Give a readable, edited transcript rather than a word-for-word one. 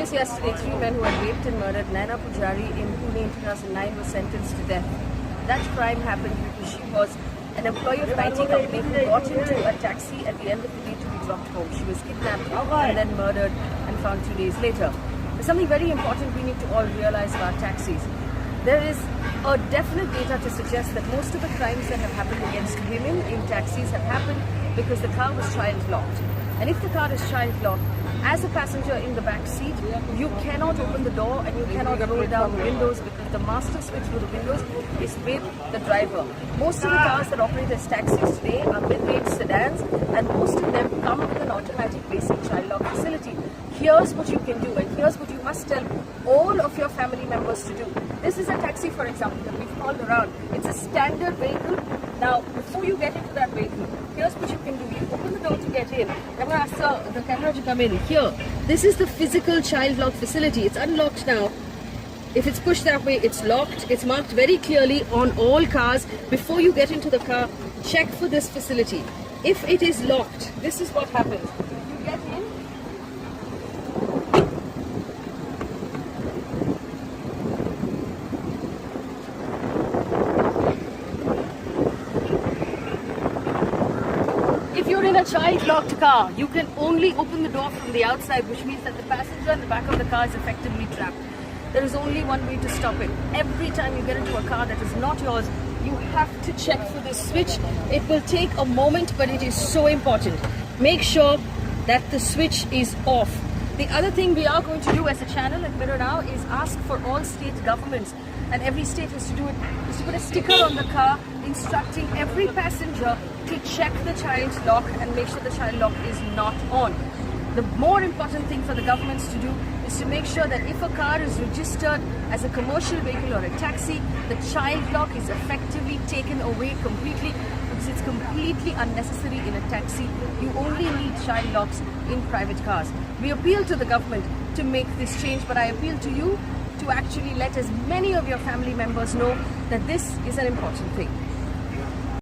Just yesterday, 3 men who had raped and murdered Naina Pujari in Pune in 2009 were sentenced to death. That crime happened because she was an employee of an IT company who got into a taxi at the end of the day to be dropped home. She was kidnapped and then murdered and found 2 days later. There's something very important we need to all realize about taxis. There is a definite data to suggest that most of the crimes that have happened against women in taxis have happened because the car was child locked. And if the car is child locked, as a passenger in the back seat, you cannot open the door and you cannot roll down the windows because the master switch for the windows is with the driver. Most of the cars that operate as taxis today are mid-range sedans, and most of them come with an automatic basic child lock facility. Here's what you can do, and here's what you must tell all of your family members to do. This is a taxi, for example, that we've called around. It's a standard vehicle. Now, before you get into that vehicle, here's what you can do. You open the door to get in. I'm going to ask the camera to come in. Here, this is the physical child lock facility. It's unlocked now. If it's pushed that way, it's locked. It's marked very clearly on all cars. Before you get into the car, check for this facility. If it is locked, this is what happens. You get in. If you're in a child-locked car, you can only open the door from the outside, which means that the passenger in the back of the car is effectively trapped. There is only one way to stop it. Every time you get into a car that is not yours, you have to check for this switch. It will take a moment, but it is so important. Make sure that the switch is off. The other thing we are going to do as a channel at Mirror Now is ask for all state governments, and every state has to do it, is to put a sticker on the car instructing every passenger to check the child lock and make sure the child lock is not on. The more important thing for the governments to do is to make sure that if a car is registered as a commercial vehicle or a taxi, the child lock is effectively taken away completely, because it's completely unnecessary in a taxi. You only need child locks in private cars. We appeal to the government to make this change, but I appeal to you to actually let as many of your family members know that this is an important thing.